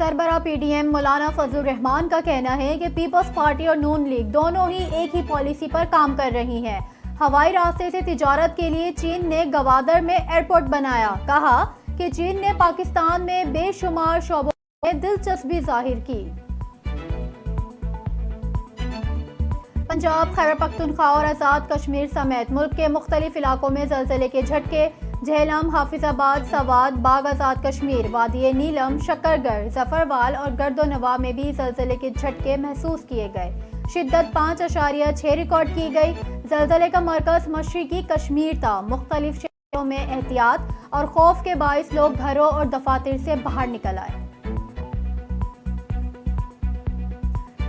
सरबराह PDM मौलाना फजलुर रहमान का कहना है कि पीपल्स पार्टी और नून लीग दोनों ही एक ही पॉलिसी पर काम कर रही हैं। हवाई रास्ते से तिजारत के लिए चीन ने गवादर में एयरपोर्ट बनाया। कहा कि चीन ने पाकिस्तान में बेशुमार शोबों में दिलचस्पी जाहिर की। पंजाब, खैबर पख्तूनख्वा और आज़ाद कश्मीर समेत मुल्क के मुख्तलिफ इलाकों में ज़लज़ले के झटके। झेलम, हाफिजाबाद, सवात, बाग आज़ाद कश्मीर, वादी नीलम, शकरगढ़, जफरवाल और गर्दोनवा में भी ज़लज़ले के झटके महसूस किए गए। शिद्दत 5.6 रिकॉर्ड की गई। ज़लज़ले का मरकज़ मशरिकी कश्मीर था। मुख्तलिफ शहरों में एहतियात और खौफ के बाइस लोग घरों और दफातर से बाहर निकल आए।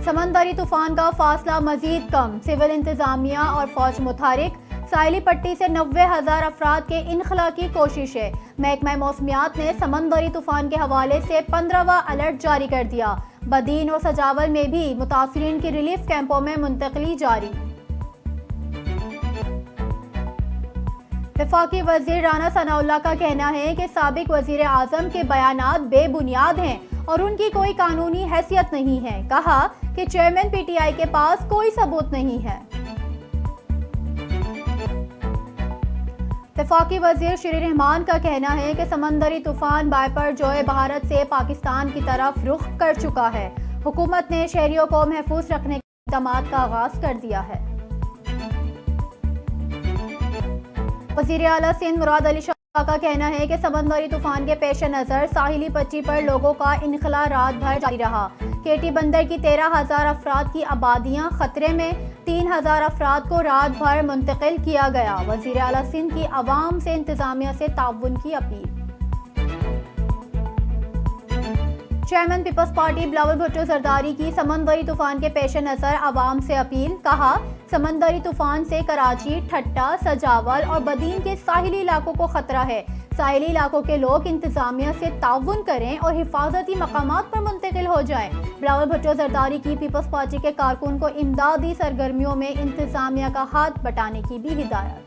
समंदरी तूफान का फासला मजीद कम। सिविल इंतजामिया और फौज मुतहरिक। साहिली पट्टी से 90,000 अफराद के इनखला की कोशिश है। महकमा मौसमियात ने समंदरी तूफान के हवाले से 15वां अलर्ट जारी कर दिया। बदीन और सजावल में भी मुतासरीन की रिलीफ कैंपों में मुंतकली जारी। वफाकी वजीर राना सनाउल्लाह का कहना है कि साबिक वजीर आजम के बयानात बेबुनियाद हैं और उनकी कोई कानूनी हैसियत नहीं है। कहा कि चेयरमैन पीटीआई के पास कोई सबूत नहीं है। वफाकी वजीर श्री रहमान का कहना है कि समंदरी तूफान बायपर जोए भारत से पाकिस्तान की तरफ रुख कर चुका है। हुकूमत ने शहरियों को महफूज रखने के इक़दामात का आगाज कर दिया है। वज़ीर आला सिंध मुराद अली शाह का कहना है कि समंदरी तूफान के पेश नज़र साहिली पट्टी पर लोगों का इनखला रात भर जारी रहा। केटी बंदर की 13,000 अफराद की आबादियां खतरे में। 3,000 अफराद को रात भर मुंतकिल किया गया। वज़ीर आला सिंध की अवाम से इंतजामिया से ताउन की अपील। चेयरमैन पीपल्स पार्टी बिलावल भुट्टो जरदारी की समंदरी तूफान के पेश नज़र अवाम से अपील। कहा समंदरी तूफान से कराची, ठट्टा, सजावल और बदीन के साहिली इलाकों को खतरा है। साहिली इलाकों के लोग इंतजामिया से ताउन करें और हिफाजती मकामात पर मुंतकिल हो जाएं। बिलावल भुट्टो जरदारी की पीपल्स पार्टी के कारकुन को इमदादी सरगर्मियों में इंतजामिया का हाथ बटाने की भी हिदायत।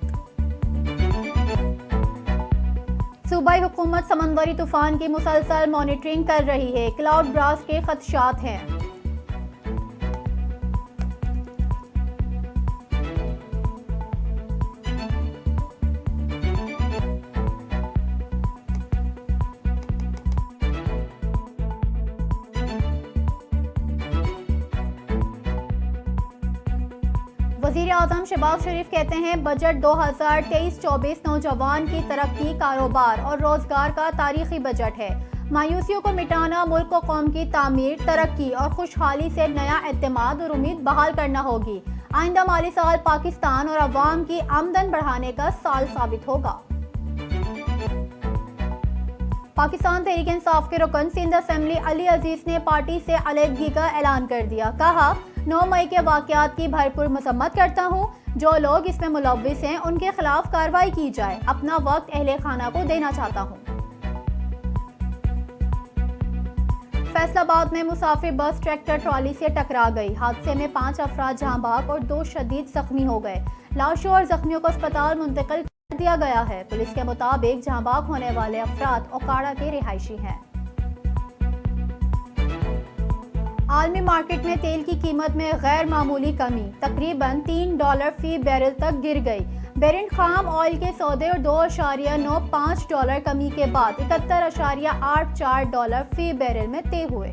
सूबाई हुकूमत समंदरी तूफान की मुसलसल मॉनिटरिंग कर रही है। क्लाउड ब्रास्ट के खदशात हैं। वज़ीर आज़म शहबाज शरीफ कहते हैं बजट 2023-24 नौजवान की तरक्की, कारोबार और रोजगार का तारीखी बजट है। मायूसियों को मिटाना, मुल्क व कौम की तामीर, तरक्की और खुशहाली से नया एतमाद और उम्मीद बहाल करना होगी। आइंदा माली साल पाकिस्तान और अवाम की आमदन बढ़ाने का साल साबित होगा। पाकिस्तान तहरीक इंसाफ के रुकन सिंध असेंबली अली अजीज ने पार्टी से अलहदगी का ऐलान कर दिया। कहा 9 मई के वाक़यात की भरपूर मसम्मत करता हूँ। जो लोग इसमें मुलव्विस हैं उनके खिलाफ कार्रवाई की जाए। अपना वक्त अहले खाना को देना चाहता हूँ। फैसलाबाद में मुसाफिर बस ट्रैक्टर ट्रॉली से टकरा गई। हादसे में 5 अफराद जहां बहक और 2 शदीद जख्मी हो गए। लाशों और जख्मियों को अस्पताल मुंतकिल कर दिया गया है। पुलिस के मुताबिक जहां बहक होने वाले अफराद ओकाड़ा के रिहायशी हैं। आलमी मार्केट में तेल की कीमत में गैर मामूली कमी, तकरीबन $3 फी बैरल तक गिर गई। बेरेंट खाम ऑयल के सौदे और $2.95 कमी के बाद $71.84 फी बैरल में तय हुए।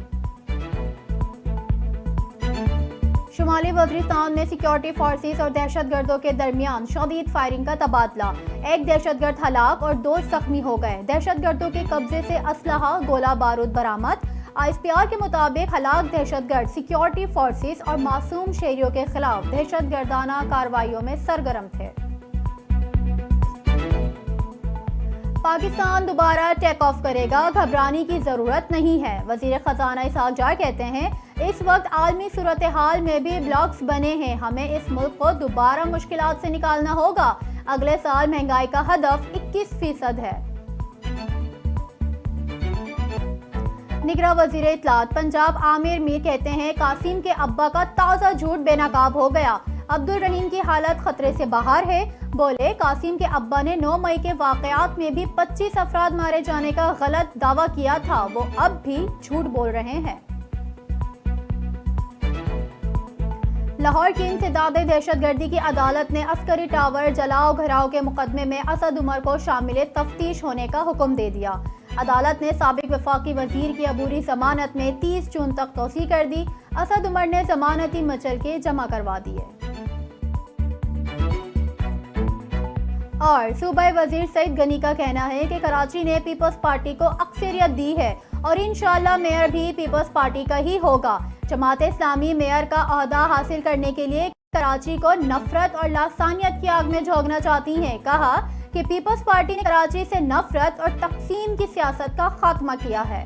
शुमाली वज़ीरिस्तान में सिक्योरिटी फोर्सेस और दहशतगर्दों के दरमियान शदीद फायरिंग का तबादला। एक दहशतगर्द हलाक और 2 जख्मी हो गए। दहशतगर्दों के कब्जे से असलहा, गोला बारूद बरामद। ISPR के मुताबिक हलाक दहशतगर्द सिक्योरिटी फोर्सेस और मासूम शहरियों के खिलाफ दहशतगर्दाना कार्रवाइयों में सरगर्म थे। पाकिस्तान दोबारा टेक ऑफ करेगा, घबराने की जरूरत नहीं है। वजीर खजाना इसहाक जार कहते हैं इस वक्त आलमी सूरत हाल में भी ब्लॉक्स बने हैं। हमें इस मुल्क को दोबारा मुश्किलात से निकालना होगा। अगले साल महंगाई का हदफ 21% है। निगरां वजीर इत्तलात पंजाब आमिर मीर कहते हैं कासिम के अब्बा का ताज़ा झूठ बेनकाब हो गया। अब्दुल रहीम की हालत खतरे से बाहर है। बोले, कासिम के अब्बा ने 9 मई के वाकयात में भी 25 अफराद मारे जाने का गलत दावा किया था, वो अब भी झूठ बोल रहे हैं। लाहौर की इंसदाद दहशतगर्दी की अदालत ने अस्करी टावर जलाओ घराव के मुकदमे में असद उमर को शामिल तफ्तीश होने का हुक्म दे दिया। अदालत ने साबिक वफाकी वजीर की अबूरी जमानत में 30 जून तक तोसी कर दी। असद उमर ने जमानती मचलके जमा करवा दिए। और सूबाई वजीर सईद गनी का कहना है कि कराची ने पीपल्स पार्टी को अक्सरियत दी है और इंशाअल्लाह मेयर भी पीपल्स पार्टी का ही होगा। जमात इस्लामी मेयर का ओहदा हासिल करने के लिए कराची को नफरत और लासानियत की आग में झोंकना चाहती है। कहा कि पीपल्स पार्टी ने कराची से नफरत और तकसीम की सियासत का खात्मा किया है।